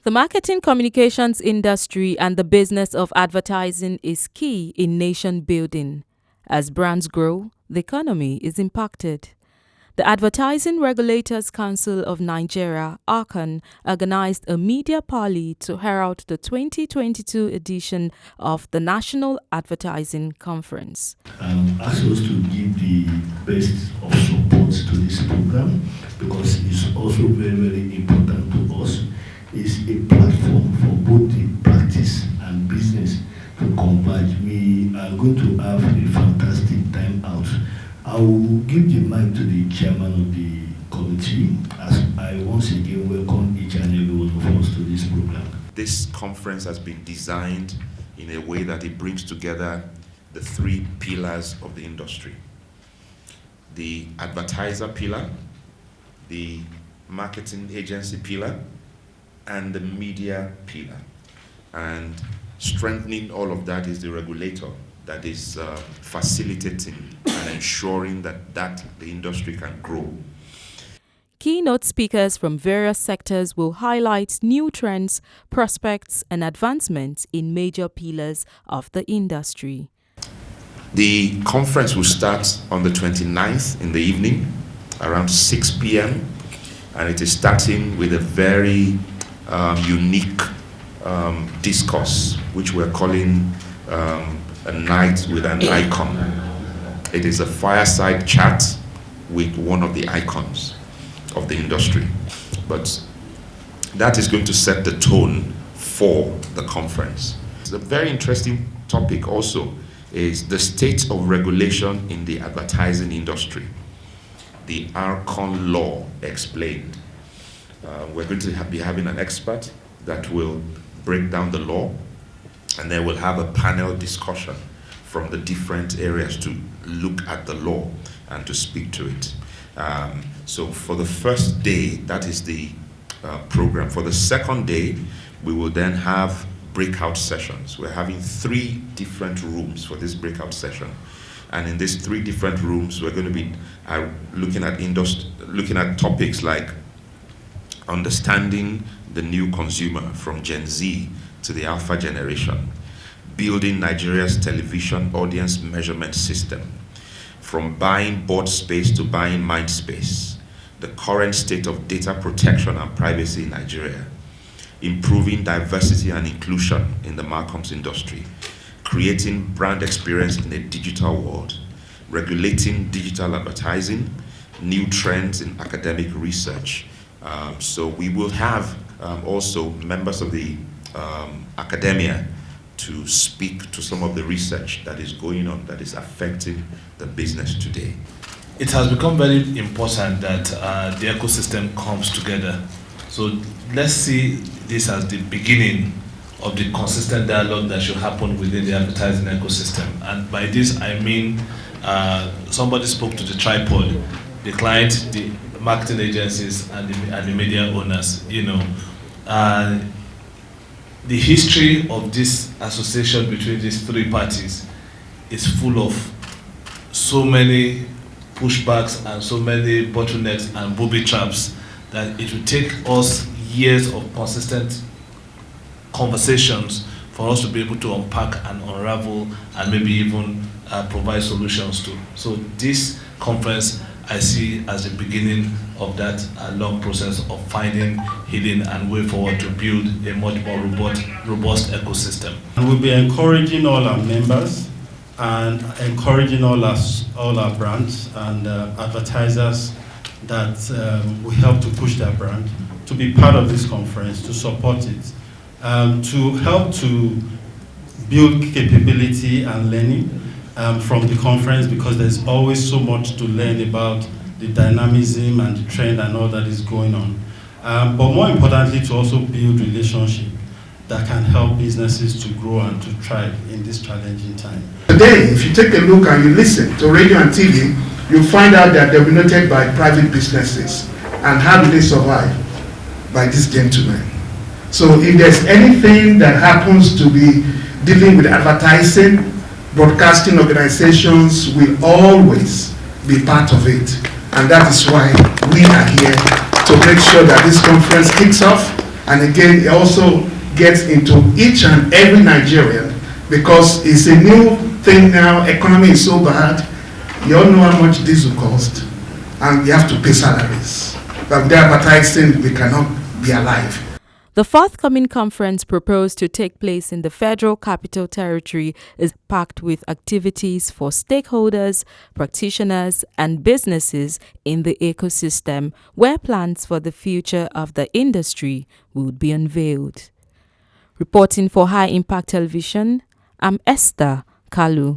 The marketing communications industry and the business of advertising is key in nation building. As brands grow, the economy is impacted. The Advertising Regulators Council of Nigeria, Arcon, organized a media parley to herald the 2022 edition of the National Advertising Conference. Asked us to give the best of support to this program because it's also very, very important to us. It's a platform for both the practice and business to converge. We are going to have a fantastic time out. I will give the mic to the chairman of the committee as I once again welcome each and every one of us to this program. This conference has been designed in a way that it brings together the three pillars of the industry: the advertiser pillar, the marketing agency pillar, and the media pillar. And strengthening all of that is the regulator that is facilitating and ensuring that the industry can grow. Keynote speakers from various sectors will highlight new trends, prospects, and advancements in major pillars of the industry. The conference will start on the 29th in the evening, around 6 p.m., and it is starting with a very unique discourse, which we're calling a night with an icon. It is a fireside chat with one of the icons of the industry. But that is going to set the tone for the conference. It's a very interesting topic also is the state of regulation in the advertising industry. The Arcon law explained. We're going to be having an expert that will break down the law, and then we'll have a panel discussion from the different areas to look at the law and to speak to it. So for the first day, that is the program. For the second day, we will then have breakout sessions. We're having 3 different rooms for this breakout session. And in these 3 different rooms, we're going to be looking at topics like understanding the new consumer from Gen Z to the Alpha generation, building Nigeria's television audience measurement system, from buying board space to buying mind space, the current state of data protection and privacy in Nigeria, improving diversity and inclusion in the Marcoms industry, creating brand experience in a digital world, regulating digital advertising, new trends in academic research. So we will have also members of the academia to speak to some of the research that is going on that is affecting the business today. It has become very important that the ecosystem comes together. So let's see this as the beginning of the consistent dialogue that should happen within the advertising ecosystem. And by this I mean somebody spoke to the tripod, the client, the marketing agencies, and the media owners. The history of this association between these 3 parties is full of so many pushbacks and so many bottlenecks and booby traps that it will take us years of consistent conversations for us to be able to unpack and unravel and maybe even provide solutions to. So this conference I see as the beginning of that long process of finding, healing, and way forward to build a much more robust ecosystem. And we'll be encouraging all our members and encouraging all our brands and advertisers that we help to push their brand to be part of this conference, to support it, to help to build capability and learning from the conference, because there's always so much to learn about the dynamism and the trend and all that is going on. But more importantly, to also build relationship that can help businesses to grow and to thrive in this challenging time. Today, if you take a look and you listen to radio and TV, you'll find out that they're dominated by private businesses. And how do they survive? By these gentlemen. So if there's anything that happens to be dealing with advertising, broadcasting organizations will always be part of it. And that is why we are here to make sure that this conference kicks off And again, it also gets into each and every Nigerian, because it's a new thing now. Economy is so bad. You all know how much diesel costs, and you have to pay salaries. But with advertising, we cannot be alive. The forthcoming conference, proposed to take place in the Federal Capital Territory, is packed with activities for stakeholders, practitioners, and businesses in the ecosystem, where plans for the future of the industry would be unveiled. Reporting for High Impact Television, I'm Esther Kalu.